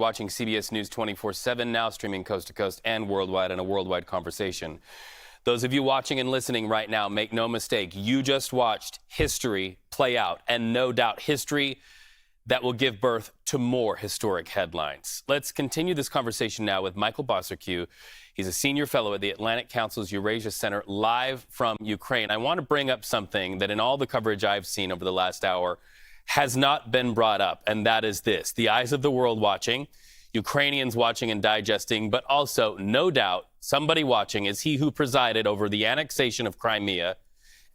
watching CBS News 24/7, now streaming coast to coast and worldwide in a worldwide conversation. Those of you watching and listening right now, make no mistake, you just watched history play out, and no doubt history that will give birth to more historic headlines. Let's continue this conversation now with Michael Bosserque. He's a senior fellow at the Atlantic Council's Eurasia Center, live from Ukraine. I want to bring up something that in all the coverage I've seen over the last hour has not been brought up, and that is this: the eyes of the world watching, Ukrainians watching and digesting, but also, no doubt, somebody watching is he who presided over the annexation of Crimea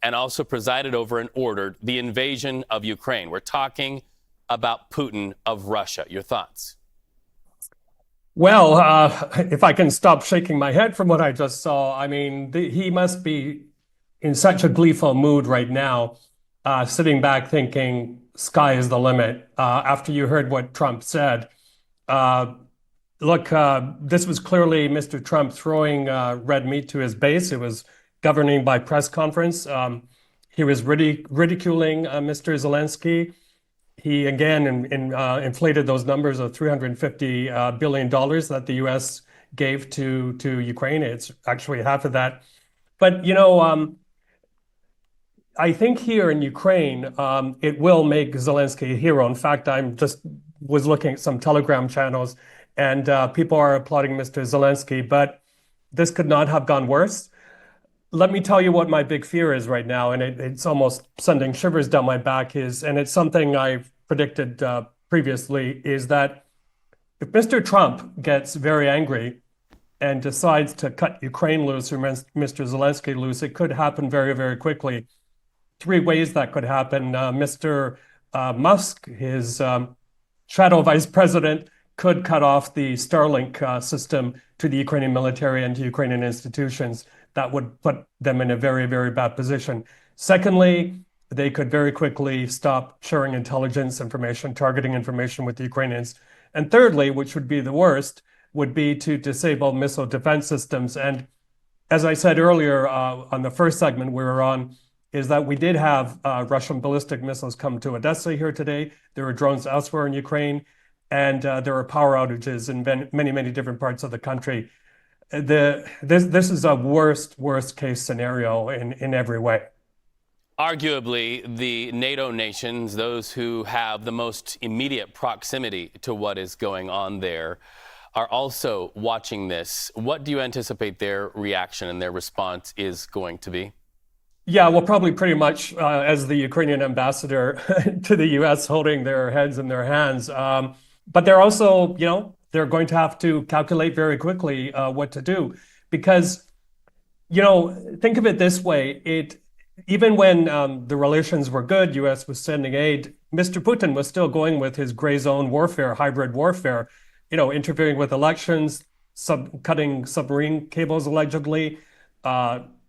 and also presided over and ordered the invasion of Ukraine. We're talking about Putin of Russia. Your thoughts? Well, if I can stop shaking my head from what I just saw, I mean, he must be in such a gleeful mood right now, sitting back thinking sky is the limit. After you heard what Trump said, look, this was clearly Mr. Trump throwing red meat to his base. It was governing by press conference. He was ridiculing Mr. Zelenskyy. He again inflated those numbers of $350 billion that the U.S. gave to Ukraine. It's actually half of that. But, you know, I think here in Ukraine, it will make Zelenskyy a hero. In fact, was looking at some Telegram channels, and people are applauding Mr. Zelenskyy, but this could not have gone worse. Let me tell you what my big fear is right now, and it's almost sending shivers down my back, and it's something I've predicted previously, is that if Mr. Trump gets very angry and decides to cut Ukraine loose or Mr. Zelenskyy loose, it could happen very, very quickly. Three ways that could happen. Mr. Musk, his shadow vice president, could cut off the Starlink system to the Ukrainian military and to Ukrainian institutions. That would put them in a very, very bad position. Secondly, they could very quickly stop sharing intelligence information, targeting information with the Ukrainians. And thirdly, which would be the worst, would be to disable missile defense systems. And as I said earlier on the first segment we were on, is that we did have Russian ballistic missiles come to Odessa here today. There are drones elsewhere in Ukraine, and there are power outages in many, many different parts of the country. This is a worst case scenario in every way. Arguably, the NATO nations, those who have the most immediate proximity to what is going on there, are also watching this. What do you anticipate their reaction and their response is going to be? Yeah, well, probably pretty much as the Ukrainian ambassador to the U.S. holding their heads in their hands. But they're also, you know, they're going to have to calculate very quickly what to do, because, you know, think of it this way. Even when the relations were good, U.S. was sending aid, Mr. Putin was still going with his gray zone warfare, hybrid warfare, you know, interfering with elections, cutting submarine cables allegedly,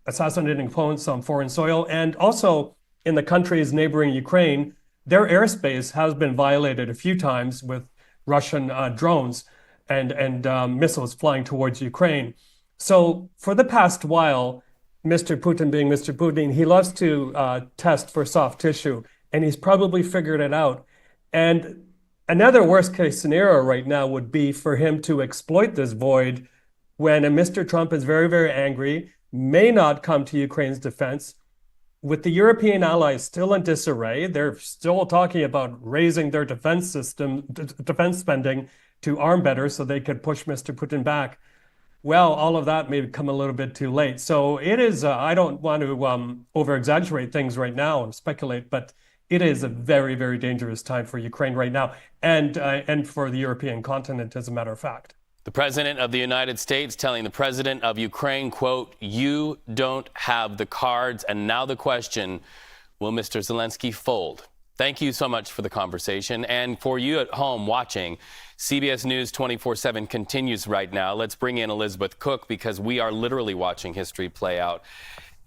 assassinating opponents on foreign soil. And also in the countries neighboring Ukraine, their airspace has been violated a few times with Russian drones and missiles flying towards Ukraine. So for the past while, Mr. Putin being Mr. Putin, he loves to test for soft tissue, and he's probably figured it out. And another worst case scenario right now would be for him to exploit this void when Mr. Trump is very, very angry, may not come to Ukraine's defense. With the European allies still in disarray, they're still talking about raising their defense spending to arm better so they could push Mr. Putin back. Well, all of that may come a little bit too late. So it is, I don't want to over-exaggerate things right now and speculate, but it is a very, very dangerous time for Ukraine right now, and for the European continent, as a matter of fact. The president of the United States telling the president of Ukraine, quote, "You don't have the cards." And now the question, will Mr. Zelenskyy fold? Thank you so much for the conversation. And for you at home watching, CBS News 24/7 continues right now. Let's bring in Elizabeth Cook, because we are literally watching history play out.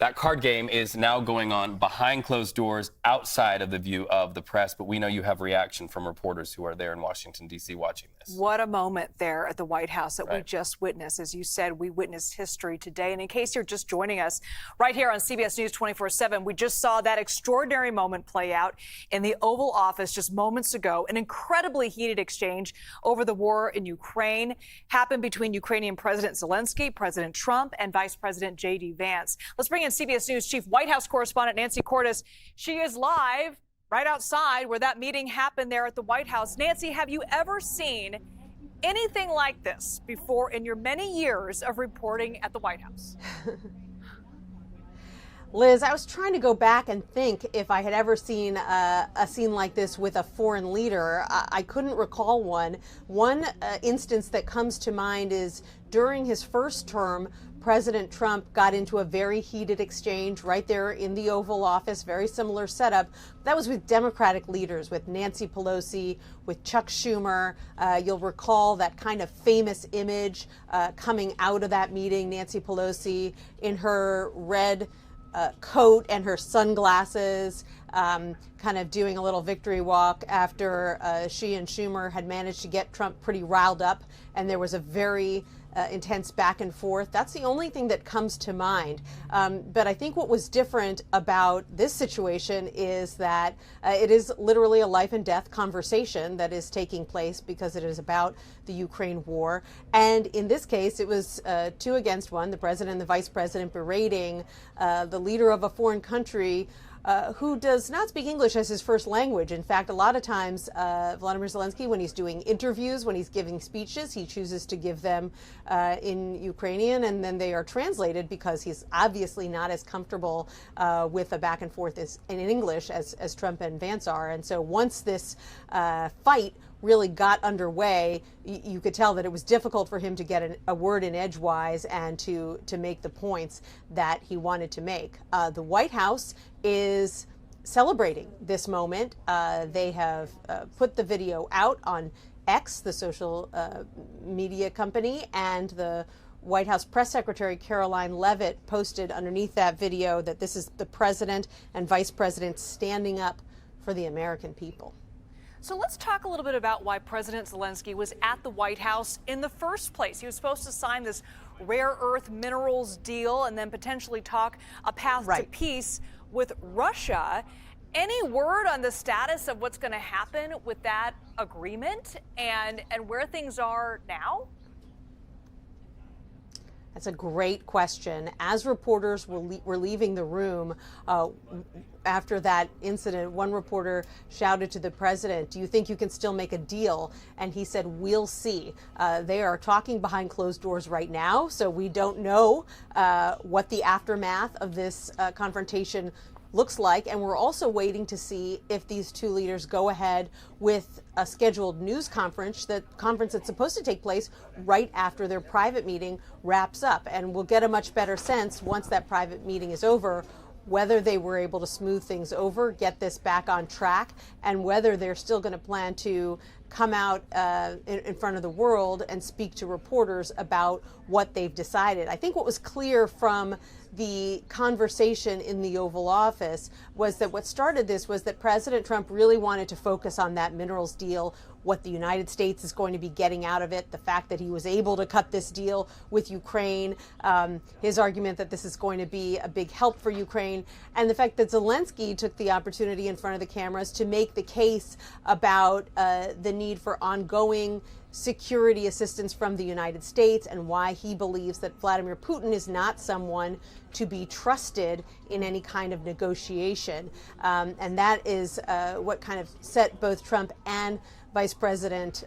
That card game is now going on behind closed doors, outside of the view of the press. But we know you have reaction from reporters who are there in Washington, D.C. watching this. What a moment there at the White House that we just witnessed. As you said, we witnessed history today. And in case you're just joining us right here on CBS News 24/7, we just saw that extraordinary moment play out in the Oval Office just moments ago. An incredibly heated exchange over the war in Ukraine happened between Ukrainian President Zelenskyy, President Trump, and Vice President J.D. Vance. Let's bring in CBS News Chief White House correspondent Nancy Cordes. She is live right outside where that meeting happened there at the White House. Nancy, have you ever seen anything like this before in your many years of reporting at the White House? Liz, I was trying to go back and think if I had ever seen a scene like this with a foreign leader. I couldn't recall one. One instance that comes to mind is during his first term, President Trump got into a very heated exchange right there in the Oval Office, very similar setup. That was with Democratic leaders, with Nancy Pelosi, with Chuck Schumer. You'll recall that kind of famous image coming out of that meeting, Nancy Pelosi in her red coat and her sunglasses, kind of doing a little victory walk after she and Schumer had managed to get Trump pretty riled up, and there was a very intense back and forth. That's the only thing that comes to mind. But I think what was different about this situation is that it is literally a life and death conversation that is taking place because it is about the Ukraine war. And in this case, it was 2 against 1, the president and the vice president berating the leader of a foreign country who does not speak English as his first language. In fact, a lot of times, Volodymyr Zelenskyy, when he's doing interviews, when he's giving speeches, he chooses to give them in Ukrainian, and then they are translated because he's obviously not as comfortable with a back and forth in English as Trump and Vance are. And so once this fight really got underway, you could tell that it was difficult for him to get a word in edgewise and to make the points that he wanted to make. The White House is celebrating this moment. They have put the video out on X, the social media company, and the White House press secretary Caroline Leavitt posted underneath that video that this is the president and vice president standing up for the American people. So let's talk a little bit about why President Zelenskyy was at the White House in the first place. He was supposed to sign this rare earth minerals deal and then potentially talk a path to peace with Russia. Any word on the status of what's going to happen with that agreement and where things are now? That's a great question. As reporters were leaving the room after that incident, one reporter shouted to the president, "Do you think you can still make a deal?" And he said, "We'll see." They are talking behind closed doors right now, so we don't know what the aftermath of this confrontation looks like. And we're also waiting to see if these two leaders go ahead with a scheduled news conference that's supposed to take place right after their private meeting wraps up. And we'll get a much better sense once that private meeting is over whether they were able to smooth things over, get this back on track, and whether they're still going to plan to come out in front of the world and speak to reporters about what they've decided. I think what was clear from the conversation in the Oval Office was that what started this was that President Trump really wanted to focus on that minerals deal, what the United States is going to be getting out of it, the fact that he was able to cut this deal with Ukraine, his argument that this is going to be a big help for Ukraine, and the fact that Zelenskyy took the opportunity in front of the cameras to make the case about the need for ongoing security assistance from the United States and why he believes that Vladimir Putin is not someone to be trusted in any kind of negotiation. And that is what kind of set both Trump and Vice President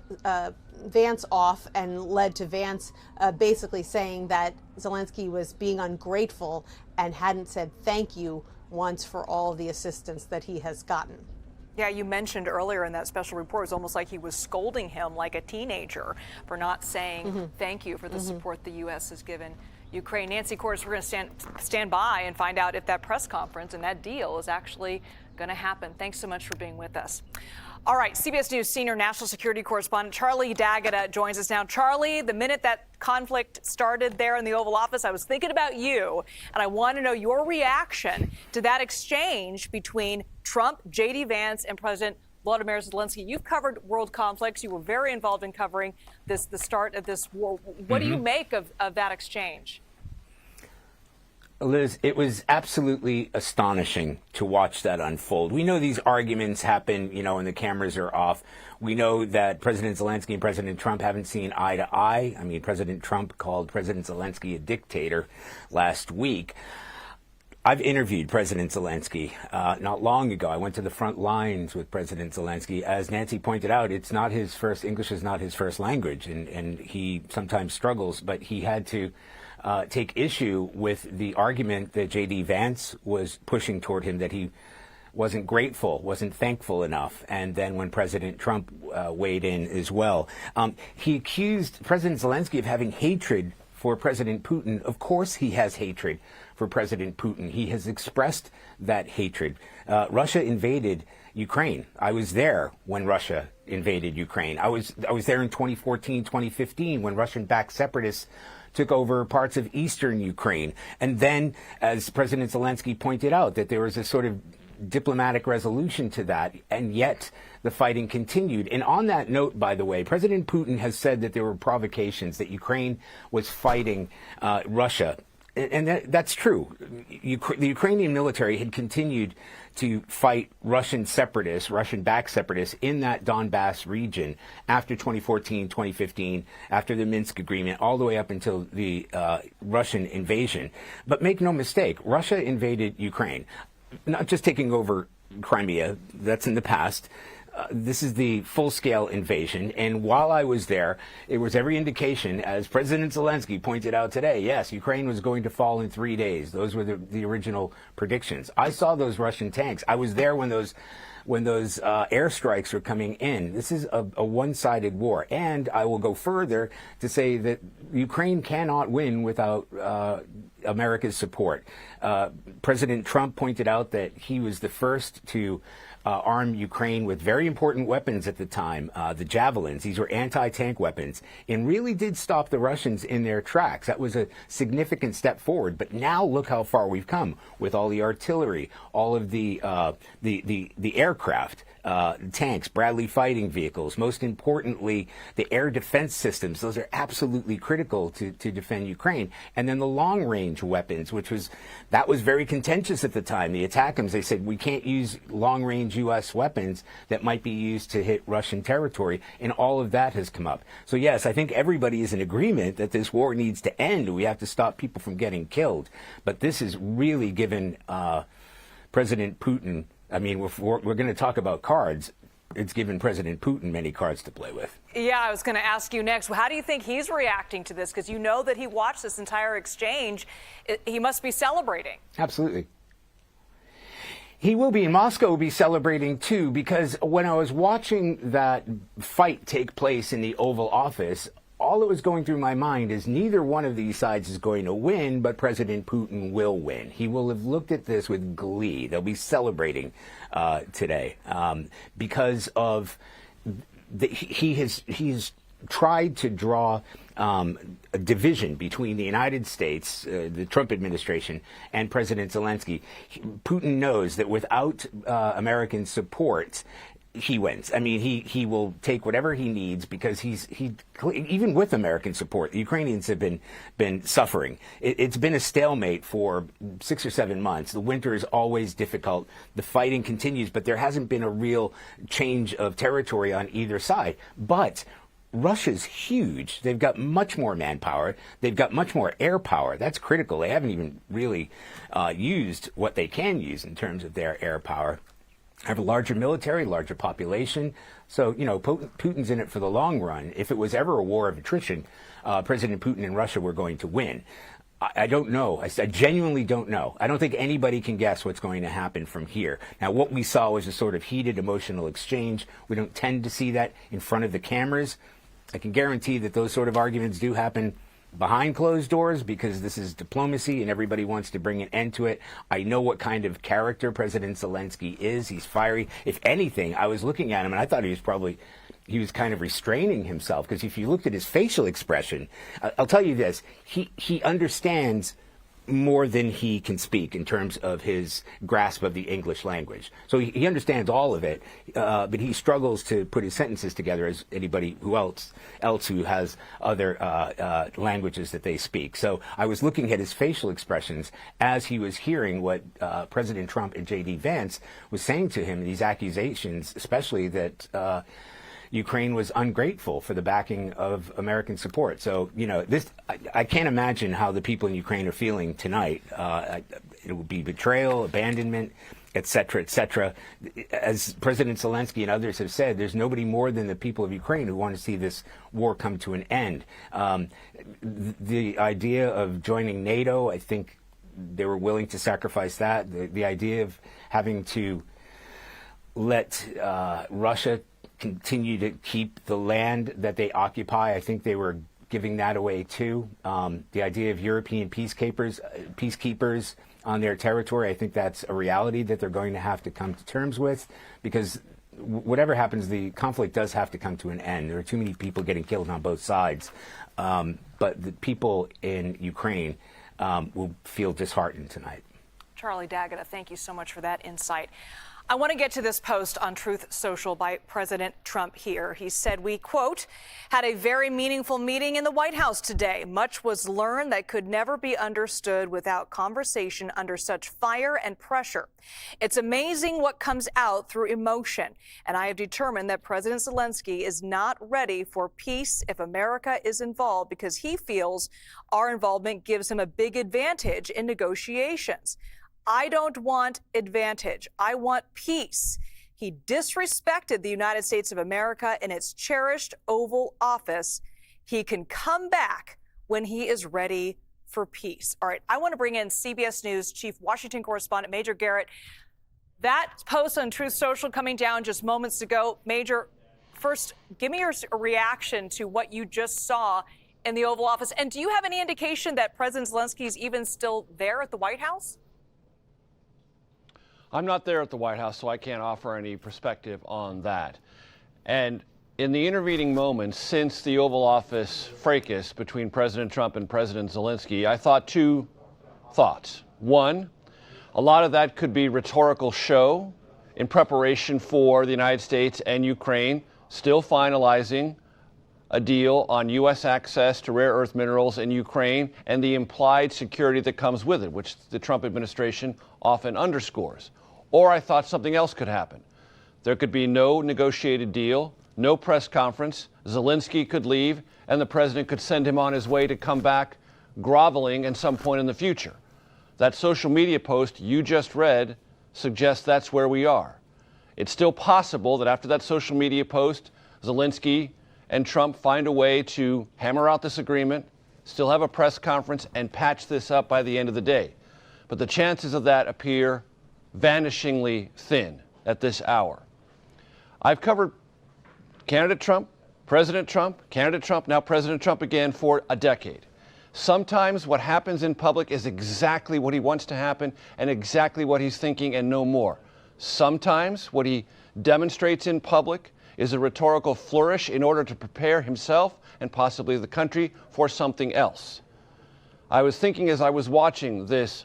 Vance off and led to Vance basically saying that Zelenskyy was being ungrateful and hadn't said thank you once for all the assistance that he has gotten. Yeah, you mentioned earlier in that special report, it was almost like he was scolding him like a teenager for not saying thank you for the support the U.S. has given Ukraine. Nancy Cordes, we're going to stand by and find out if that press conference and that deal is actually going to happen. Thanks so much for being with us. All right, CBS News senior national security correspondent Charlie D'Agata joins us now. Charlie, the minute that conflict started there in the Oval Office, I was thinking about you, and I want to know your reaction to that exchange between Trump, J.D. Vance, and President Volodymyr Zelenskyy. You've covered world conflicts. You were very involved in covering the start of this war. What do you make of that exchange? Liz, it was absolutely astonishing to watch that unfold. We know these arguments happen, when the cameras are off. We know that President Zelenskyy and President Trump haven't seen eye to eye. I mean, President Trump called President Zelenskyy a dictator last week. I've interviewed President Zelenskyy not long ago. I went to the front lines with President Zelenskyy. As Nancy pointed out, English is not his first language, and he sometimes struggles, but he had to take issue with the argument that J.D. Vance was pushing toward him, that he wasn't grateful, wasn't thankful enough. And then when President Trump weighed in as well, he accused President Zelenskyy of having hatred for President Putin. Of course he has hatred for President Putin. He has expressed that hatred. Russia invaded Ukraine. I was there when Russia invaded Ukraine. I was there in 2014, 2015 when Russian-backed separatists took over parts of eastern Ukraine. And then, as President Zelenskyy pointed out, that there was a sort of diplomatic resolution to that, and yet the fighting continued. And on that note, by the way, President Putin has said that there were provocations, that Ukraine was fighting Russia. And that's true. The Ukrainian military had continued to fight Russian separatists, Russian-backed separatists in that Donbass region after 2014, 2015, after the Minsk agreement, all the way up until the Russian invasion. But make no mistake, Russia invaded Ukraine, not just taking over Crimea, that's in the past. This is the full-scale invasion, and while I was there, it was every indication, as President Zelenskyy pointed out today, yes, Ukraine was going to fall in 3 days. Those were the original predictions. I saw those Russian tanks. I was there when those airstrikes were coming in. This is a one-sided war, and I will go further to say that Ukraine cannot win without America's support. President Trump pointed out that he was the first to arm Ukraine with very important weapons at the time, the Javelins. These were anti-tank weapons, and really did stop the Russians in their tracks. That was a significant step forward. But now look how far we've come with all the artillery, all of the aircraft, tanks, Bradley fighting vehicles. Most importantly, the air defense systems. Those are absolutely critical to defend Ukraine. And then the long-range weapons, that was very contentious at the time. The ATACMS, they said we can't use long-range U.S. weapons that might be used to hit Russian territory, and all of that has come up. So yes, I think everybody is in agreement that this war needs to end. We have to stop people from getting killed. But this has really given President Putin, I mean, we're going to talk about cards. It's given President Putin many cards to play with. Yeah, I was going to ask you next. How do you think he's reacting to this? Because you know that he watched this entire exchange. He must be celebrating. Absolutely. He will be. In Moscow will be celebrating, too, because when I was watching that fight take place in the Oval Office, all that was going through my mind is neither one of these sides is going to win, but President Putin will win. He will have looked at this with glee. They'll be celebrating today because of he's tried to draw a division between the United States, the Trump administration, and President Zelenskyy. Putin knows that without American support, he wins. I mean, he will take whatever he needs because even with American support, the Ukrainians have been suffering. It's been a stalemate for 6 or 7 months. The winter is always difficult. The fighting continues, but there hasn't been a real change of territory on either side. But Russia's huge. They've got much more manpower. They've got much more air power. That's critical. They haven't even really used what they can use in terms of their air power. Have a larger military, larger population. So, Putin's in it for the long run. If it was ever a war of attrition, President Putin and Russia were going to win. I don't know. I genuinely don't know. I don't think anybody can guess what's going to happen from here. Now, what we saw was a sort of heated emotional exchange. We don't tend to see that in front of the cameras. I can guarantee that those sort of arguments do happen behind closed doors because this is diplomacy and everybody wants to bring an end to it. I know what kind of character President Zelenskyy is. He's fiery. If anything, I was looking at him and I thought he was kind of restraining himself, because if you looked at his facial expression, I'll tell you this, he understands more than he can speak in terms of his grasp of the English language. So he understands all of it, but he struggles to put his sentences together as anybody else who has other languages that they speak. So I was looking at his facial expressions as he was hearing what President Trump and J.D. Vance was saying to him, these accusations, especially that Ukraine was ungrateful for the backing of American support. So, I can't imagine how the people in Ukraine are feeling tonight. It will be betrayal, abandonment, et cetera, et cetera. As President Zelenskyy and others have said, there's nobody more than the people of Ukraine who want to see this war come to an end. The idea of joining NATO, I think they were willing to sacrifice that. The idea of having to let Russia continue to keep the land that they occupy, I think they were giving that away too. The idea of European peacekeepers on their territory, I think that's a reality that they're going to have to come to terms with, because whatever happens, the conflict does have to come to an end. There are too many people getting killed on both sides. But the people in Ukraine will feel disheartened tonight. Charlie D'Agata, thank you so much for that insight. I want to get to this post on Truth Social by President Trump here. He said, we, quote, had a very meaningful meeting in the White House today. Much was learned that could never be understood without conversation under such fire and pressure. It's amazing what comes out through emotion. And I have determined that President Zelenskyy is not ready for peace if America is involved, because he feels our involvement gives him a big advantage in negotiations. I don't want advantage. I want peace. He disrespected the United States of America in its cherished Oval Office. He can come back when he is ready for peace. All right, I want to bring in CBS News Chief Washington Correspondent Major Garrett. That post on Truth Social coming down just moments ago. Major, first, give me your reaction to what you just saw in the Oval Office. And do you have any indication that President Zelenskyy is even still there at the White House? I'm not there at the White House, so I can't offer any perspective on that. And in the intervening moments since the Oval Office fracas between President Trump and President Zelenskyy, I thought two thoughts. One, a lot of that could be rhetorical show in preparation for the United States and Ukraine still finalizing a deal on U.S. access to rare earth minerals in Ukraine and the implied security that comes with it, which the Trump administration often underscores. Or I thought something else could happen. There could be no negotiated deal, no press conference, Zelenskyy could leave, and the president could send him on his way to come back groveling at some point in the future. That social media post you just read suggests that's where we are. It's still possible that after that social media post, Zelenskyy and Trump find a way to hammer out this agreement, still have a press conference, and patch this up by the end of the day. But the chances of that appear vanishingly thin at this hour. I've covered candidate Trump, President Trump, candidate Trump, now President Trump again for a decade. Sometimes what happens in public is exactly what he wants to happen and exactly what he's thinking and no more. Sometimes what he demonstrates in public is a rhetorical flourish in order to prepare himself and possibly the country for something else. I was thinking as I was watching this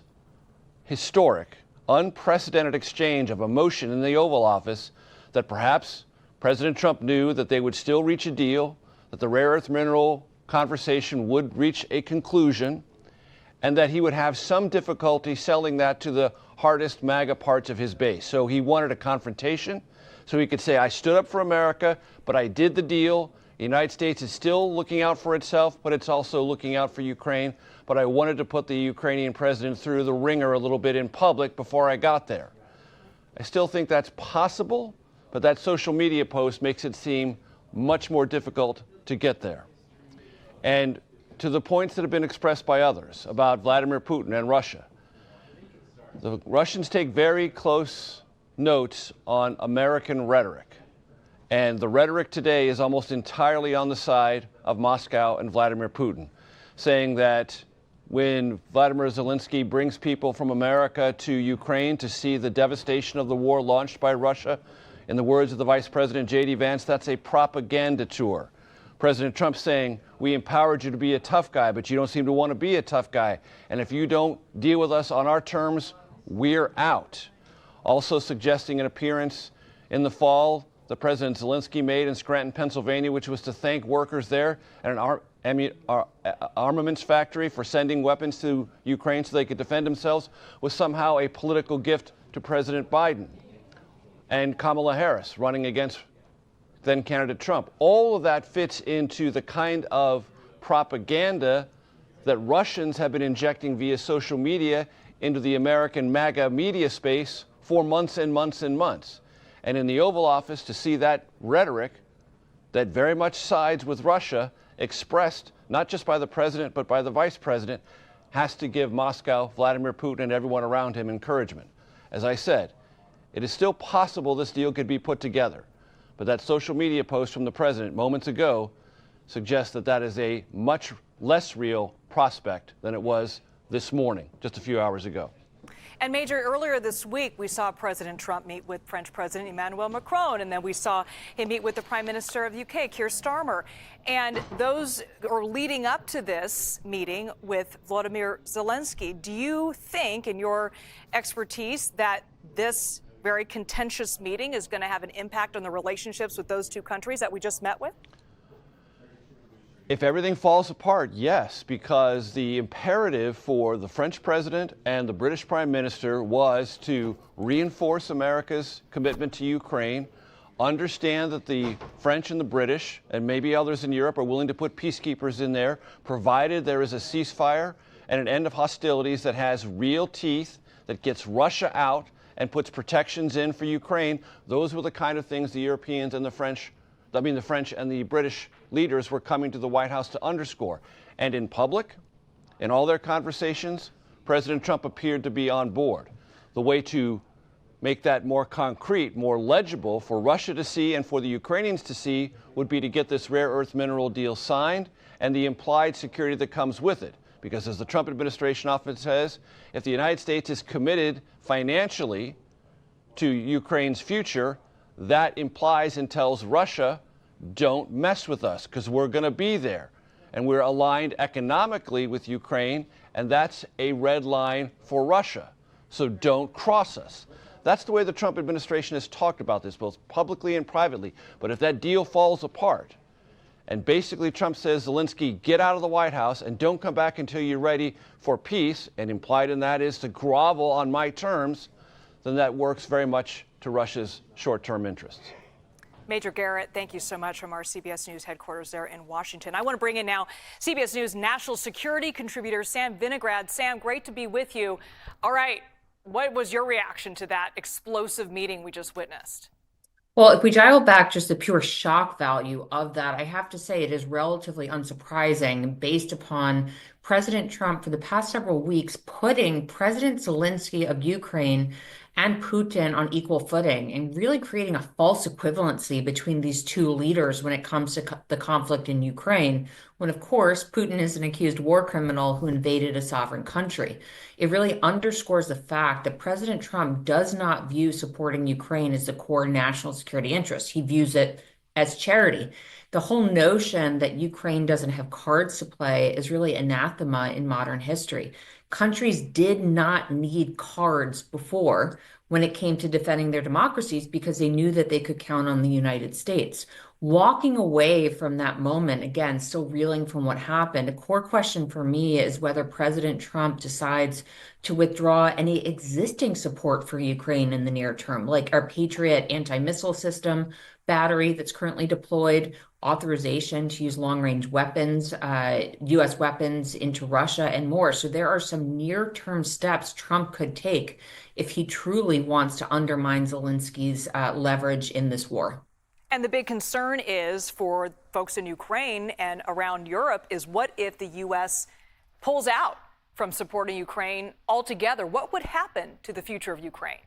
historic, unprecedented exchange of emotion in the Oval Office that perhaps President Trump knew that they would still reach a deal, that the rare earth mineral conversation would reach a conclusion, and that he would have some difficulty selling that to the hardest MAGA parts of his base. So he wanted a confrontation so he could say, I stood up for America, but I did the deal. The United States is still looking out for itself, but it's also looking out for Ukraine. But I wanted to put the Ukrainian president through the ringer a little bit in public before I got there. I still think that's possible, but that social media post makes it seem much more difficult to get there. And to the points that have been expressed by others about Vladimir Putin and Russia, the Russians take very close notes on American rhetoric. And the rhetoric today is almost entirely on the side of Moscow and Vladimir Putin. saying that when Vladimir Zelenskyy brings people from America to Ukraine to see the devastation of the war launched by Russia, in the words of the Vice President J.D. Vance, that's a propaganda tour. President Trump saying, we empowered you to be a tough guy, but you don't seem to want to be a tough guy. And if you don't deal with us on our terms, we're out. Also suggesting an appearance in the fall that President Zelenskyy made in Scranton, Pennsylvania, which was to thank workers there at an armaments factory for sending weapons to Ukraine so they could defend themselves, was somehow a political gift to President Biden and Kamala Harris running against then candidate Trump. All of that fits into the kind of propaganda that Russians have been injecting via social media into the American MAGA media space for months and months and months. And in the Oval Office, to see that rhetoric that very much sides with Russia expressed not just by the president but by the vice president has to give Moscow, Vladimir Putin, and everyone around him encouragement. As I said, it is still possible this deal could be put together, but that social media post from the president moments ago suggests that that is a much less real prospect than it was this morning, just a few hours ago. And Major, earlier this week, we saw President Trump meet with French President Emmanuel Macron, and then we saw him meet with the Prime Minister of the UK, Keir Starmer. And those are leading up to this meeting with Volodymyr Zelenskyy. Do you think, in your expertise, that this very contentious meeting is going to have an impact on the relationships with those two countries that we just met with? If everything falls apart, yes, because the imperative for the French president and the British prime minister was to reinforce America's commitment to Ukraine, understand that the French and the British, and maybe others in Europe, are willing to put peacekeepers in there, provided there is a ceasefire and an end of hostilities that has real teeth, that gets Russia out and puts protections in for Ukraine. Those were the kind of things the Europeans and the French and the British leaders were coming to the White House to underscore. And in public, in all their conversations, President Trump appeared to be on board. The way to make that more concrete, more legible for Russia to see and for the Ukrainians to see would be to get this rare earth mineral deal signed and the implied security that comes with it. Because as the Trump administration often says, if the United States is committed financially to Ukraine's future, that implies and tells Russia, don't mess with us because we're going to be there. And we're aligned economically with Ukraine, and that's a red line for Russia. So don't cross us. That's the way the Trump administration has talked about this, both publicly and privately. But if that deal falls apart, and basically Trump says, Zelenskyy, get out of the White House and don't come back until you're ready for peace, and implied in that is to grovel on my terms, then that works very much to Russia's short-term interests. Major Garrett, thank you so much from our CBS News headquarters there in Washington. I want to bring in now CBS News national security contributor Sam Vinograd. Sam, great to be with you. All right, what was your reaction to that explosive meeting we just witnessed? Well, if we dial back just the pure shock value of that, I have to say it is relatively unsurprising based upon President Trump for the past several weeks putting President Zelenskyy of Ukraine and Putin on equal footing and really creating a false equivalency between these two leaders when it comes to the conflict in Ukraine, when, of course, Putin is an accused war criminal who invaded a sovereign country. It really underscores the fact that President Trump does not view supporting Ukraine as the core national security interest. He views it as charity. The whole notion that Ukraine doesn't have cards to play is really anathema in modern history. Countries did not need cards before when it came to defending their democracies because they knew that they could count on the United States. Walking away from that moment, again, still reeling from what happened, a core question for me is whether President Trump decides to withdraw any existing support for Ukraine in the near term, like our Patriot anti-missile system, battery that's currently deployed, authorization to use long-range weapons, U.S. weapons into Russia, and more. So there are some near-term steps Trump could take if he truly wants to undermine Zelensky's leverage in this war. And the big concern is for folks in Ukraine and around Europe is what if the U.S. pulls out from supporting Ukraine altogether? What would happen to the future of Ukraine?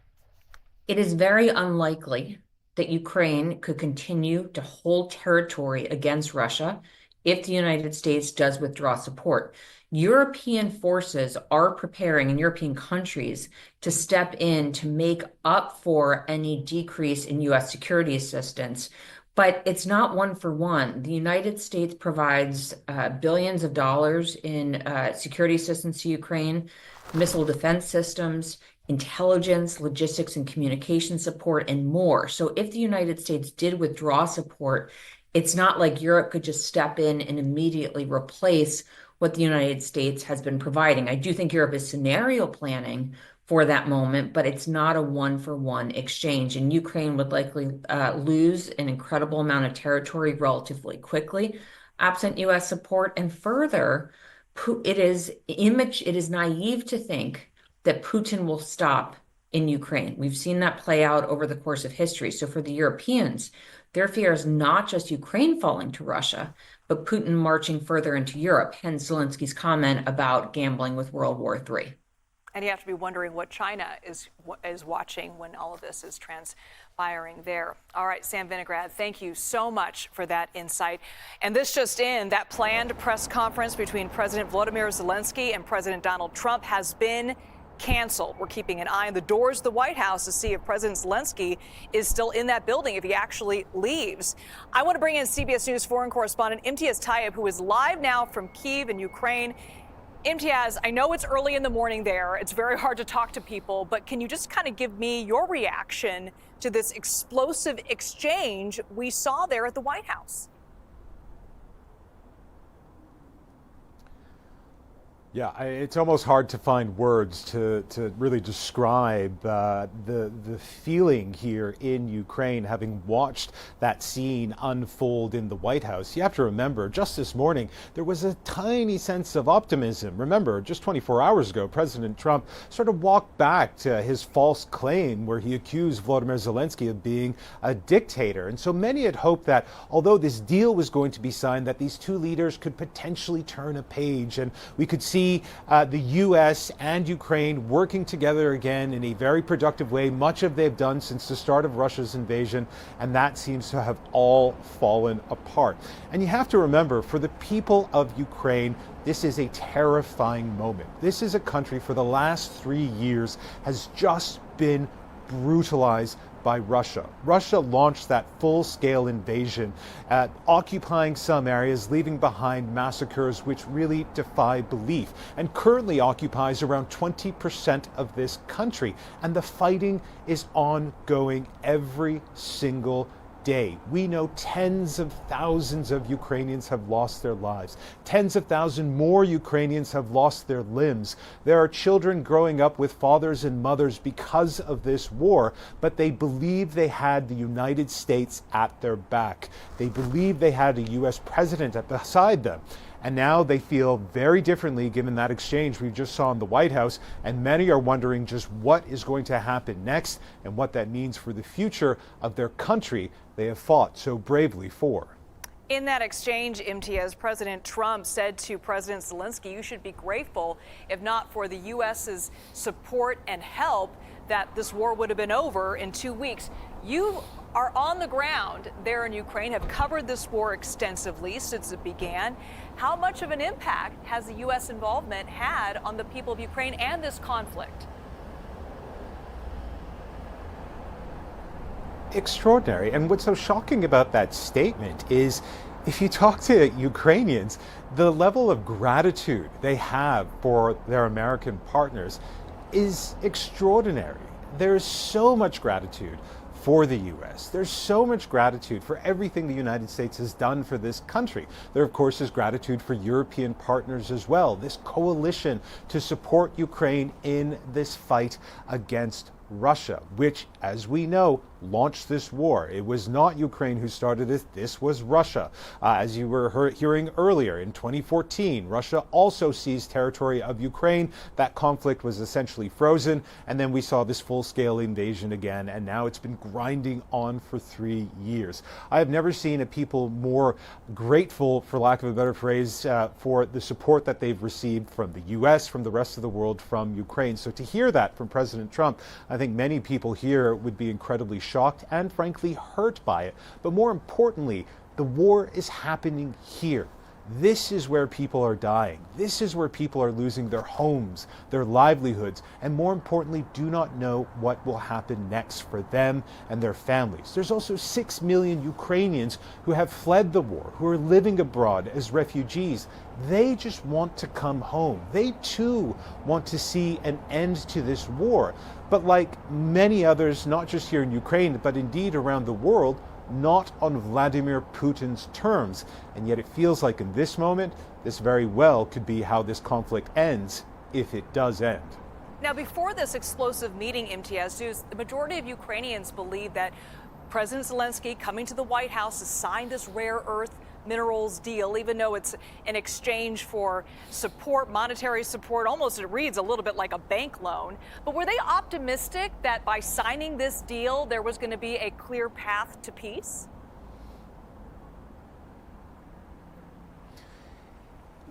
It is very unlikely that Ukraine could continue to hold territory against Russia if the United States does withdraw support. European forces are preparing in European countries to step in to make up for any decrease in U.S. security assistance. But it's not one for one. The United States provides billions of dollars in security assistance to Ukraine, missile defense systems, intelligence, logistics and communication support, and more. So if the United States did withdraw support, it's not like Europe could just step in and immediately replace what the United States has been providing. I do think Europe is scenario planning for that moment, but it's not a one-for-one exchange. And Ukraine would likely lose an incredible amount of territory relatively quickly, absent U.S. support. And further, it is naive to think that Putin will stop in Ukraine. We've seen that play out over the course of history. So for the Europeans, their fear is not just Ukraine falling to Russia, but Putin marching further into Europe, hence Zelensky's comment about gambling with World War III. And you have to be wondering what China is watching when all of this is transpiring there. All right, Sam Vinograd, thank you so much for that insight. And this just in, that planned press conference between President Volodymyr Zelenskyy and President Donald Trump has been canceled. We're keeping an eye on the doors of the White House to see if President Zelenskyy is still in that building, if he actually leaves. I want to bring in CBS News foreign correspondent Imtiaz Tyab, who is live now from Kyiv in Ukraine. Imtiaz, I know it's early in the morning there. It's very hard to talk to people, but can you just kind of give me your reaction to this explosive exchange we saw there at the White House? Yeah, it's almost hard to find words to really describe the feeling here in Ukraine, having watched that scene unfold in the White House. You have to remember, just this morning, there was a tiny sense of optimism. Remember, just 24 hours ago, President Trump sort of walked back to his false claim where he accused Volodymyr Zelenskyy of being a dictator. And so many had hoped that although this deal was going to be signed, that these two leaders could potentially turn a page and we could see the U.S. and Ukraine working together again in a very productive way, much of they've done since the start of Russia's invasion, and that seems to have all fallen apart. And you have to remember, for the people of Ukraine, this is a terrifying moment. This is a country for the last 3 years has just been brutalized by Russia. Russia launched that full-scale invasion, occupying some areas, leaving behind massacres which really defy belief, and currently occupies around 20% of this country. And the fighting is ongoing every single day. We know tens of thousands of Ukrainians have lost their lives. Tens of thousands more Ukrainians have lost their limbs. There are children growing up with fathers and mothers because of this war, but they believe they had the United States at their back. They believe they had a U.S. president beside them. And now they feel very differently given that exchange we just saw in the White House, and many are wondering just what is going to happen next and what that means for the future of their country they have fought so bravely for. In that exchange, Imtiaz, President Trump said to President Zelenskyy, you should be grateful, if not for the U.S.'s support and help, that this war would have been over in 2 weeks. You are on the ground there in Ukraine, have covered this war extensively since it began. How much of an impact has the U.S. involvement had on the people of Ukraine and this conflict? Extraordinary. And what's so shocking about that statement is if you talk to Ukrainians, the level of gratitude they have for their American partners is extraordinary. There's so much gratitude for the U.S. There's so much gratitude for everything the United States has done for this country. There, of course, is gratitude for European partners as well. This coalition to support Ukraine in this fight against Russia, which, as we know, launched this war. It was not Ukraine who started it. This was Russia. As you were hearing earlier, in 2014, Russia also seized territory of Ukraine. That conflict was essentially frozen, and then we saw this full-scale invasion again, and now it's been grinding on for 3 years. I have never seen a people more grateful, for lack of a better phrase, for the support that they've received from the U.S., from the rest of the world, from Ukraine. So to hear that from President Trump, I think many people here would be incredibly shocked and frankly hurt by it. But more importantly, the war is happening here. This is where people are dying. This is where people are losing their homes, their livelihoods, and more importantly, do not know what will happen next for them and their families. There's also 6 million Ukrainians who have fled the war, who are living abroad as refugees. They just want to come home. They too want to see an end to this war. But like many others, not just here in Ukraine, but indeed around the world, not on Vladimir Putin's terms. And yet it feels like in this moment, this very well could be how this conflict ends, if it does end. Now, before this explosive meeting, MTS, the majority of Ukrainians believe that President Zelenskyy coming to the White House to sign this rare earth minerals deal, even though it's in exchange for support, monetary support, almost it reads a little bit like a bank loan. But were they optimistic that by signing this deal, there was going to be a clear path to peace?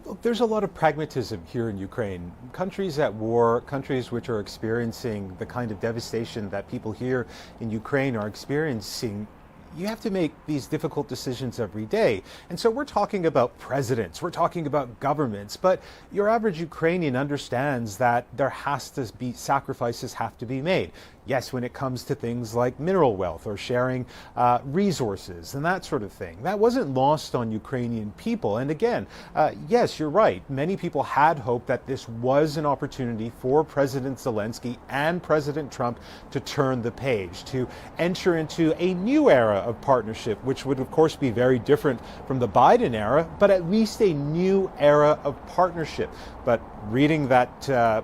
Look, there's a lot of pragmatism here in Ukraine. Countries at war, countries which are experiencing the kind of devastation that people here in Ukraine are experiencing, you have to make these difficult decisions every day. And so we're talking about presidents, we're talking about governments, but your average Ukrainian understands that there has to be sacrifices have to be made. Yes, when it comes to things like mineral wealth or sharing resources and that sort of thing. That wasn't lost on Ukrainian people. And again, yes, you're right. Many people had hoped that this was an opportunity for President Zelenskyy and President Trump to turn the page, to enter into a new era of partnership, which would, of course, be very different from the Biden era, but at least a new era of partnership. But reading that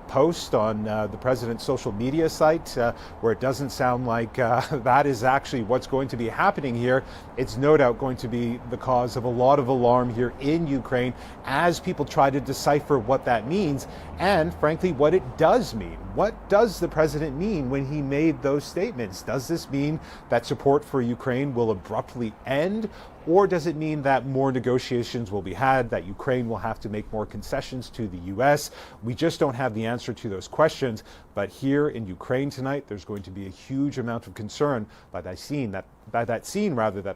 post on the president's social media site, where it doesn't sound like that is actually what's going to be happening here, it's no doubt going to be the cause of a lot of alarm here in Ukraine as people try to decipher what that means and, frankly, what it does mean. What does the president mean when he made those statements? Does this mean that support for Ukraine will abruptly end? Or does it mean that more negotiations will be had, that Ukraine will have to make more concessions to the U.S.? We just don't have the answer to those questions. But here in Ukraine tonight, there's going to be a huge amount of concern by that scene that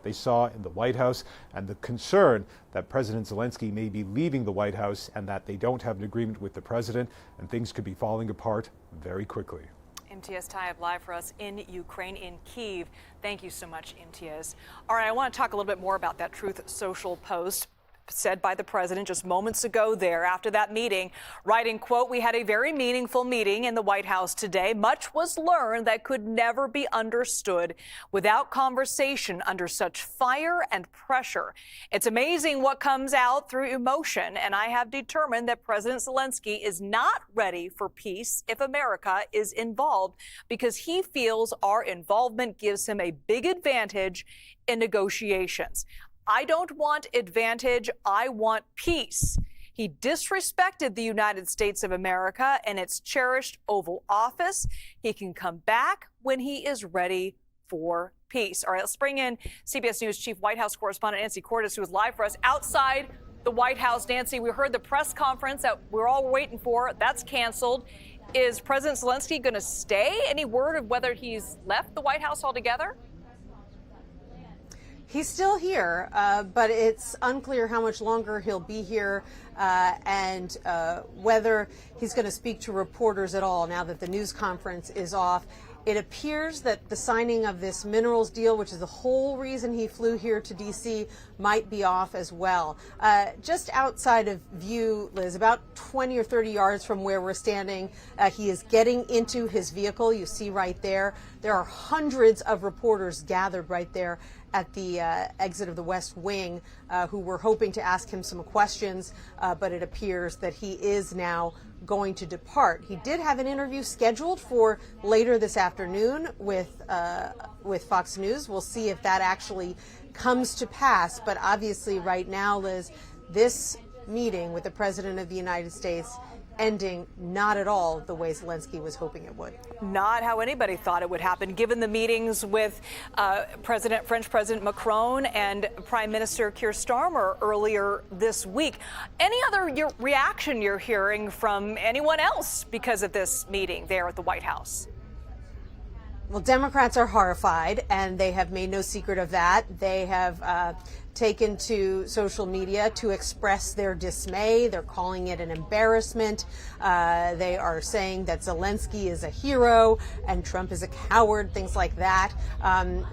they saw in the White House, and the concern that President Zelenskyy may be leaving the White House and that they don't have an agreement with the president, and things could be falling apart very quickly. MTS Taib live for us in Ukraine, in Kyiv. Thank you so much, MTS. All right, I want to talk a little bit more about that Truth Social post said by the president just moments ago there after that meeting, writing, quote, "We had a very meaningful meeting in the White House today. Much was learned that could never be understood without conversation under such fire and pressure. It's amazing what comes out through emotion, and I have determined that President Zelenskyy is not ready for peace if America is involved, because he feels our involvement gives him a big advantage in negotiations. I don't want advantage, I want peace. He disrespected the United States of America and its cherished Oval Office. He can come back when he is ready for peace." All right, let's bring in CBS News Chief White House correspondent Nancy Cordes, who is live for us outside the White House. Nancy, we heard the press conference that we're all waiting for. That's canceled. Is President Zelenskyy going to stay? Any word of whether he's left the White House altogether? He's still here, but it's unclear how much longer he'll be here and whether he's going to speak to reporters at all now that the news conference is off. It appears that the signing of this minerals deal, which is the whole reason he flew here to D.C., might be off as well. Just outside of view, Liz, about 20 or 30 yards from where we're standing, he is getting into his vehicle. You see right there. There are hundreds of reporters gathered right there at the exit of the West Wing who were hoping to ask him some questions, but it appears that he is now going to depart. He did have an interview scheduled for later this afternoon with Fox News. We'll see if that actually comes to pass. But obviously right now, Liz, this meeting with the President of the United States ending not at all the way Zelenskyy was hoping it would. Not how anybody thought it would happen, given the meetings with French President Macron and Prime Minister Keir Starmer earlier this week. Any other reaction you're hearing from anyone else because of this meeting there at the White House? Well, Democrats are horrified, and they have made no secret of that. They have taken to social media to express their dismay. They're calling it an embarrassment. They are saying that Zelenskyy is a hero and Trump is a coward, things like that.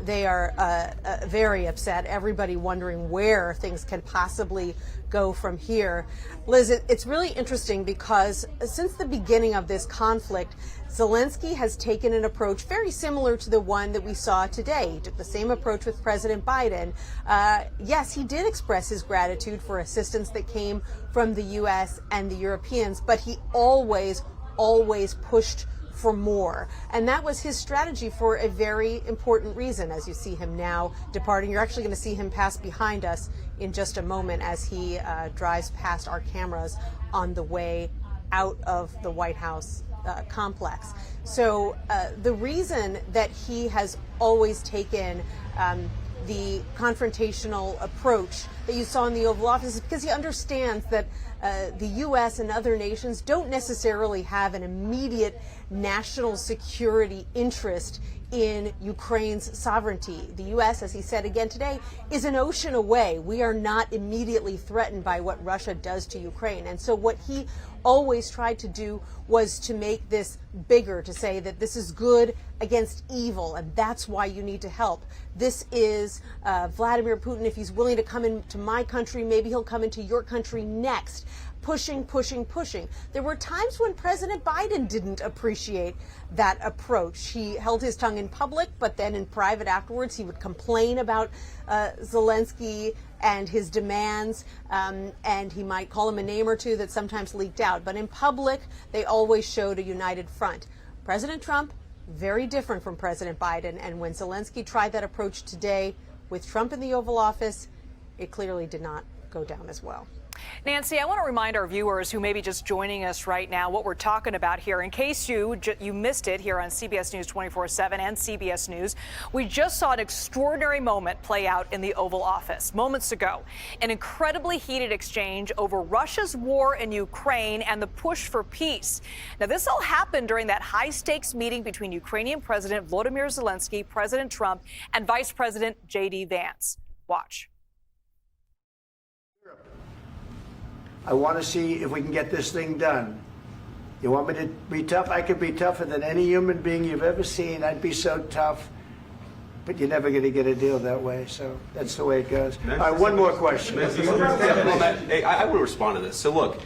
They are very upset. Everybody wondering where things can possibly go from here. Liz, it's really interesting because since the beginning of this conflict, Zelenskyy has taken an approach very similar to the one that we saw today. He took the same approach with President Biden. Yes, he did express his gratitude for assistance that came from the U.S. and the Europeans, but he always pushed for more. And that was his strategy for a very important reason. As you see him now departing, you're actually going to see him pass behind us in just a moment as he drives past our cameras on the way out of the White House complex. So the reason that he has always taken the confrontational approach that you saw in the Oval Office is because he understands that the U.S. and other nations don't necessarily have an immediate national security interest in Ukraine's sovereignty. The U.S., as he said again today, is an ocean away. We are not immediately threatened by what Russia does to Ukraine. And so what he always tried to do was to make this bigger, to say that this is good against evil, and that's why you need to help. This is Vladimir Putin. If he's willing to come into my country, maybe he'll come into your country next. Pushing. There were times when President Biden didn't appreciate that approach. He held his tongue in public, but then in private afterwards, he would complain about Zelenskyy and his demands, and he might call him a name or two that sometimes leaked out. But in public, they always showed a united front. President Trump, very different from President Biden. And when Zelenskyy tried that approach today with Trump in the Oval Office, it clearly did not go down as well. Nancy, I want to remind our viewers who may be just joining us right now what we're talking about here. In case you missed it here on CBS News 24/7 and CBS News, we just saw an extraordinary moment play out in the Oval Office moments ago. An incredibly heated exchange over Russia's war in Ukraine and the push for peace. Now, this all happened during that high-stakes meeting between Ukrainian President Volodymyr Zelenskyy, President Trump, and Vice President J.D. Vance. Watch. I want to see if we can get this thing done. You want me to be tough? I could be tougher than any human being you've ever seen. I'd be so tough. But you're never going to get a deal that way. So that's the way it goes. All right, one more question. Hey, I want to respond to this. So look,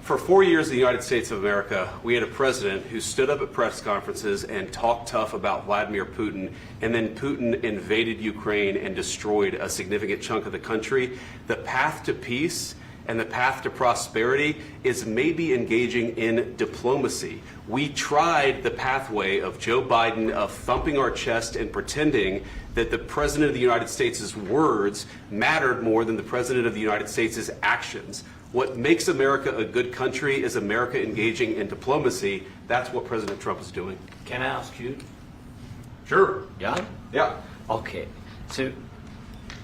for 4 years in the United States of America, we had a president who stood up at press conferences and talked tough about Vladimir Putin, and then Putin invaded Ukraine and destroyed a significant chunk of the country. The path to peace and the path to prosperity is maybe engaging in diplomacy. We tried the pathway of Joe Biden of thumping our chest and pretending that the President of the United States' words mattered more than the President of the United States' actions. What makes America a good country is America engaging in diplomacy. That's what President Trump is doing. Can I ask you? Sure. Yeah? Yeah. Okay. So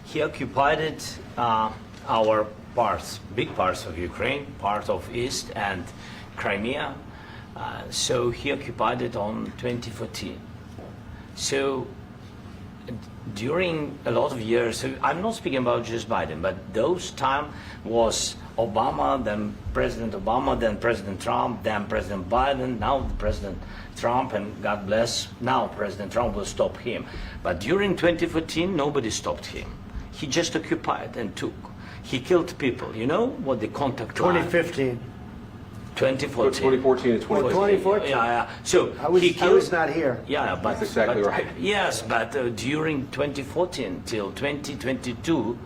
he occupied our parts, big parts of Ukraine, part of East and Crimea. So he occupied it on 2014. So during a lot of years, so I'm not speaking about just Biden, but those time was Obama, then President Obama, then President Trump, then President Biden, now President Trump, and God bless, now President Trump will stop him. But during 2014, nobody stopped him. He just occupied and took. He killed people. You know what the contact line? 2015. 2014 2014. and 2014. 2014. Yeah. So I was not here. Yeah, but That's exactly right. Yes, but during 2014 till 2022,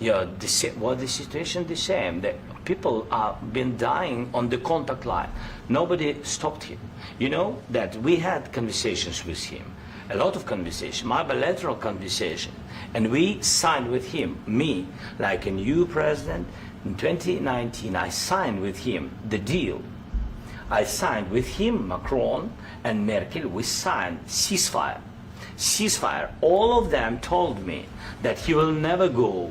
yeah, the situation the same. The people have been dying on the contact line. Nobody stopped him. You know that we had conversations with him, a lot of conversation, my bilateral conversation, and we signed with him, me, like a new president. In 2019, I signed with him the deal. I signed with him, Macron and Merkel, we signed ceasefire. Ceasefire. All of them told me that he will never go.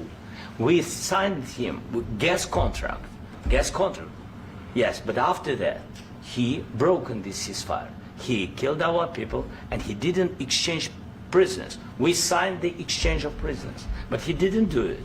We signed with him with gas contract. Gas contract. Yes, but after that, he broken this ceasefire. He killed our people and he didn't exchange prisoners. We signed the exchange of prisoners, but he didn't do it.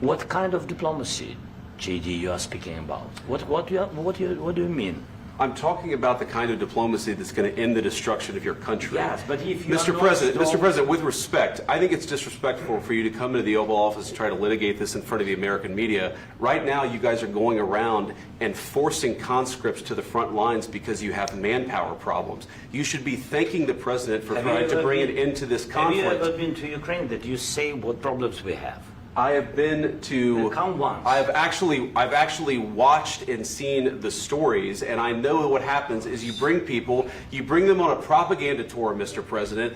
What kind of diplomacy, JD, you are speaking about? What do you mean? I'm talking about the kind of diplomacy that's going to end the destruction of your country. Yes, but if you Mr. are President, not Mr. strong- President, with respect, I think it's disrespectful for you to come into the Oval Office and try to litigate this in front of the American media. Right now, you guys are going around and forcing conscripts to the front lines because you have manpower problems. You should be thanking the President for trying to bring an end to this conflict. Have you ever been to Ukraine that you say what problems we have? I have been to. Come once. I've actually watched and seen the stories, and I know what happens is you bring them on a propaganda tour, Mr. President.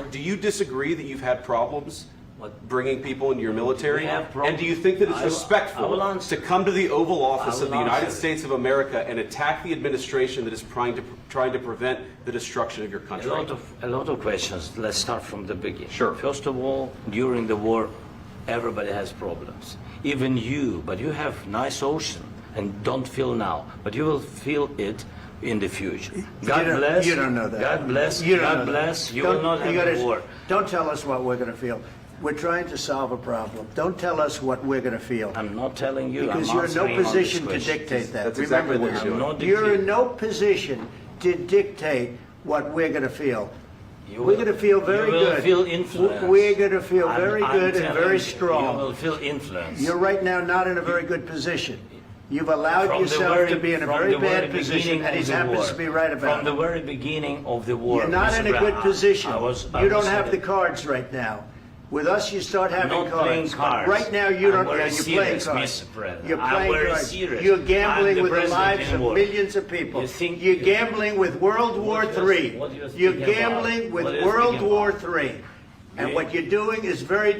Do you disagree that you've had problems bringing people into your military? We have problems. And do you think that it's I will respectful answer. to come to the Oval Office I of will the United answer. States of America and attack the administration that is trying to prevent the destruction of your country? A lot of questions. Let's start from the beginning. Sure. First of all, during the war, everybody has problems. Even you, but you have nice ocean and don't feel now, but you will feel it in the future. God bless. You don't know that. God bless. You don't know God that. bless. You Don't- will not have gotta- a war. Don't tell us what we're going to feel. We're trying to solve a problem. Don't tell us what we're going to feel. I'm not telling you. Because I'm you're in no answering on this position to question. dictate that. That's exactly Remember what this. you're doing. I'm not You're in dictating. no position to dictate what we're going to feel. You We're will- going to feel very you will good. feel influence. We're going to feel very I'm good and telling very you, strong. You will feel influence. You're right now not in a very good position. You've allowed From the yourself very- to be in a from very the very bad position, beginning and he of the happens war. to be right about From the it. very beginning of the war. You're not Mr. in a good Brown, position. I You don't was have the saying- cards right now. With us, you start having not playing cards. cards. Right now, you I'm don't. very You're playing serious, cards. Mr. President. You're I'm playing very cards. serious. You're I'm gambling the with the president lives in of war. millions of people. You think- You're gambling with World War What do you- III. what do you You're speak about? gambling with What do you World speak War about? III. And You- what you're doing is very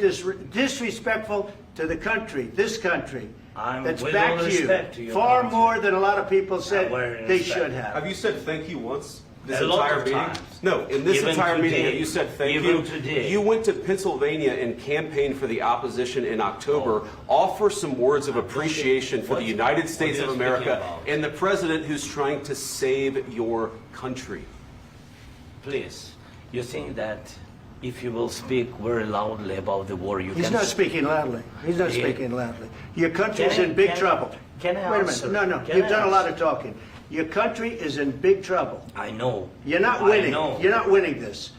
disrespectful to the country, this country. That's with back all to you. respect to your Far country. more than a lot of people said very they respect. should have. Have you said thank you once? This A lot entire of meeting? times. No, in this Even entire meeting, today. have you said thank Even you? today. You went to Pennsylvania and campaigned for the opposition in October. Offer some words of appreciation for the United States what of are you America speaking about? and the president who's trying to save your country. Please, you think that if you will speak very loudly about the war, you He's can... not speaking loudly. He's not Yeah. speaking loudly. Your country's Can I- in big can I- trouble. can I Wait a answer? minute. No, Can you've I done a lot answer? of talking. Your country is in big trouble. I know. You're not I winning. know. You're not winning this.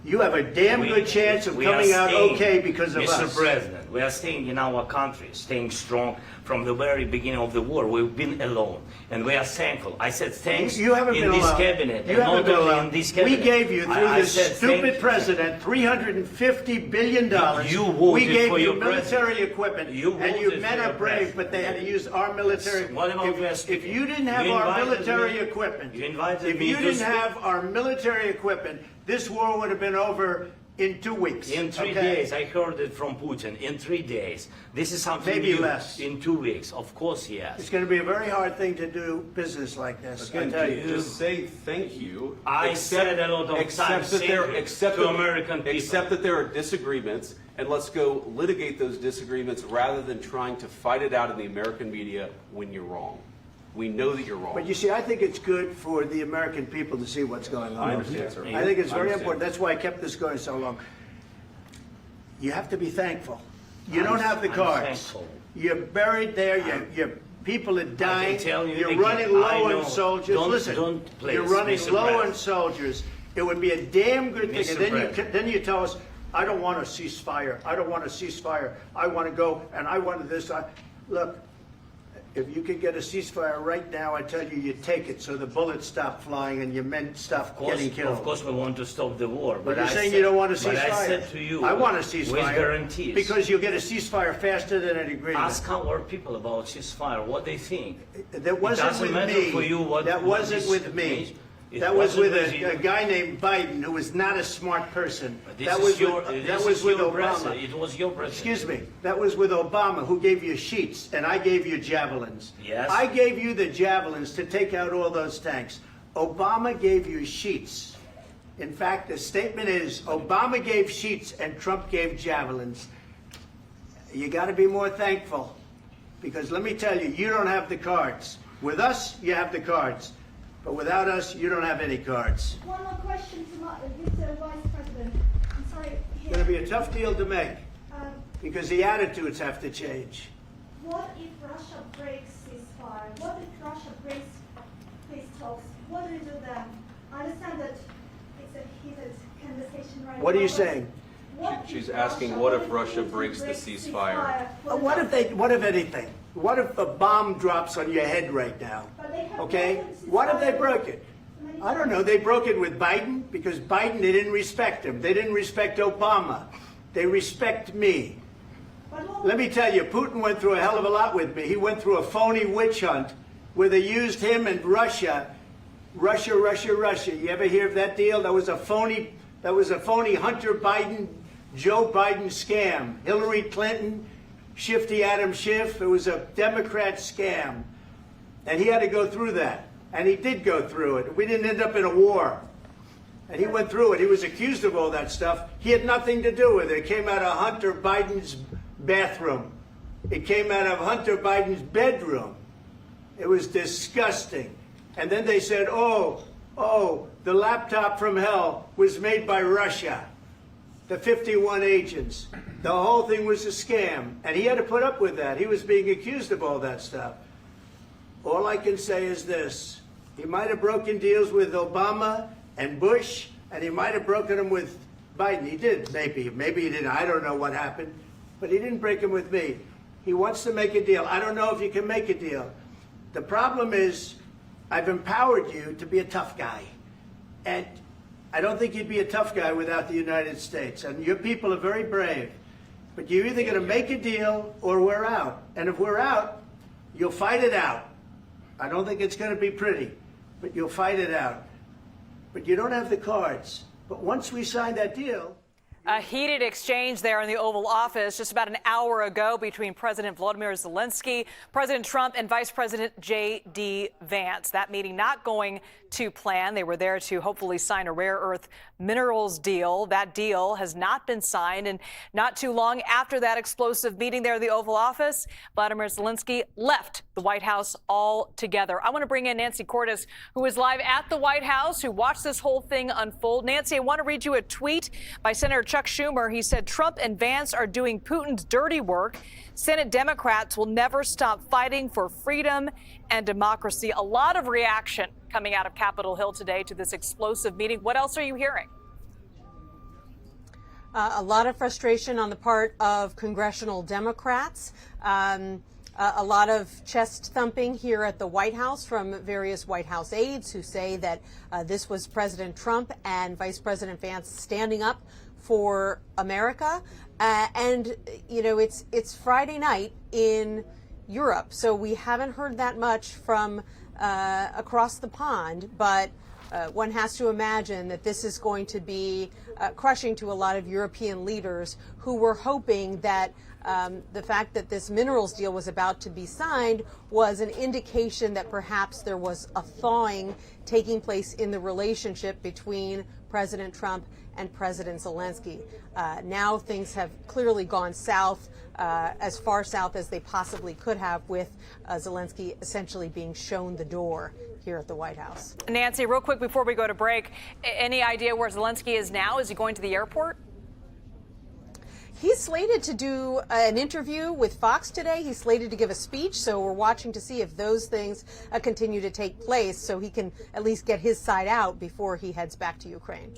You have a damn good chance of we are coming out staying, okay because of Mr. us. President, we are staying in our country, staying strong from the very beginning of the war. We've been alone, and we are thankful. I said thanks You haven't in been this alone. cabinet, You and haven't not been only alone. in this We cabinet. gave you, through I this said stupid thank you. president, $350 billion. You voted we gave for you your military president. equipment, You and you voted men for are your brave, president. but they had to use our military. What about you are If speaking? you didn't have You our invited military me- equipment, you invited if me you to didn't speak. have our military equipment, this war would have been over in 2 weeks. In 3 okay? days, I heard it from Putin. In 3 days, this is something Maybe new. less. In 2 weeks, of course, yes. It's going to be a very hard thing to do business like this. I Again, tell you. just say thank you. I said a lot of accept times that there, thank you accept to that- American people. Accept that there are disagreements, and let's go litigate those disagreements rather than trying to fight it out in the American media when you're wrong. We know that you're wrong. But you see, I think it's good for the American people to see what's going on. I understand, sir. I think it's I very understand. important. That's why I kept this going so long. You have to be thankful. You don't have the I'm cards. thankful. You're buried there. Your people are dying. tell you You're again, running I low know. on soldiers. Don't- Listen, don't please, you're running Mr. low President. on soldiers. It would be a damn good thing. Mr. And then President. then you tell us, I don't want a ceasefire. I don't want a ceasefire. I want to go and I want this. Look, if you could get a ceasefire right now, I tell you, you take it so the bullets stop flying and your men stop getting killed. Of course, we want to stop the war. But you're I saying said- you don't want a ceasefire. But I said to you, I want a with ceasefire. guarantees. Because you'll get a ceasefire faster than an agreement. Ask our people about ceasefire, what they think. That wasn't doesn't with matter me. for you what- That what wasn't this with me. means. It That was with wasn't with you. a guy named Biden, who was not a smart person. This That is was your, with, this that is was with your Obama. president. It was your president. Excuse me. That was with Obama, who gave you sheets, and I gave you javelins. Yes. I gave you the javelins to take out all those tanks. Obama gave you sheets. In fact, the statement is Obama gave sheets and Trump gave javelins. You got to be more thankful, because let me tell you, you don't have the cards. With us, you have the cards. But without us, you don't have any cards. One more question to this Vice President. I'm sorry. It's going to be a tough deal to make. because the attitudes have to change. What if Russia breaks ceasefire? What if Russia breaks peace talks? What do you do then? I understand that it's a heated conversation right now. What are you saying? She's asking, what if Russia breaks the ceasefire? What if anything? What if a bomb drops on your head right now? Okay? What if they broke it? I don't know. They broke it with Biden because Biden, they didn't respect him. They didn't respect Obama. They respect me. Let me tell you, Putin went through a hell of a lot with me. He went through a phony witch hunt where they used him and Russia. Russia. You ever hear of that deal? That was a phony Hunter Biden, Joe Biden scam. Hillary Clinton, Shifty Adam Schiff. It was a Democrat scam. And he had to go through that. And he did go through it. We didn't end up in a war. And he went through it. He was accused of all that stuff. He had nothing to do with it. It came out of Hunter Biden's bathroom. It came out of Hunter Biden's bedroom. It was disgusting. And then they said, oh, the laptop from hell was made by Russia. The 51 agents. The whole thing was a scam. And he had to put up with that. He was being accused of all that stuff. All I can say is this. He might have broken deals with Obama and Bush, and he might have broken them with Biden. He did, maybe. Maybe he didn't. I don't know what happened. But he didn't break them with me. He wants to make a deal. I don't know if you can make a deal. The problem is I've empowered you to be a tough guy. And I don't think you'd be a tough guy without the United States. And your people are very brave. But you're either going to make a deal or we're out. And if we're out, you'll fight it out. I don't think it's going to be pretty, but you'll fight it out. But you don't have the cards. But once we sign that deal... A heated exchange there in the Oval Office just about an hour ago between President Volodymyr Zelenskyy, President Trump, and Vice President J.D. Vance. That meeting not going to plan. They were there to hopefully sign a rare earth minerals deal. That deal has not been signed. And not too long after that explosive meeting there in the Oval Office, Volodymyr Zelenskyy left the White House altogether. I want to bring in Nancy Cordes, who is live at the White House, who watched this whole thing unfold. Nancy, I want to read you a tweet by Senator Chuck Schumer. He said, Trump and Vance are doing Putin's dirty work. Senate Democrats will never stop fighting for freedom and democracy. A lot of reaction coming out of Capitol Hill today to this explosive meeting. What else are you hearing? A lot of frustration on the part of congressional Democrats. A lot of chest thumping here at the White House from various White House aides who say that this was President Trump and Vice President Vance standing up for America. And, you know, it's Friday night in Europe, so we haven't heard that much from across the pond, but one has to imagine that this is going to be crushing to a lot of European leaders who were hoping that the fact that this minerals deal was about to be signed was an indication that perhaps there was a thawing taking place in the relationship between President Trump and President Zelenskyy. Now things have clearly gone south, as far south as they possibly could have, with Zelenskyy essentially being shown the door here at the White House. Nancy, real quick before we go to break, any idea where Zelenskyy is now? Is he going to the airport? He's slated to do an interview with Fox today. He's slated to give a speech, so we're watching to see if those things continue to take place so he can at least get his side out before he heads back to Ukraine.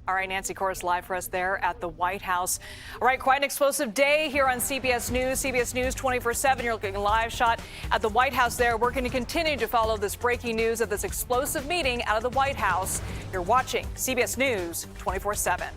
All right, Nancy Cordes live for us there at the White House. All right, quite an explosive day here on CBS News. CBS News 24/7. You're looking a live shot at the White House there. We're going to continue to follow this breaking news of this explosive meeting out of the White House. You're watching CBS News 24/7.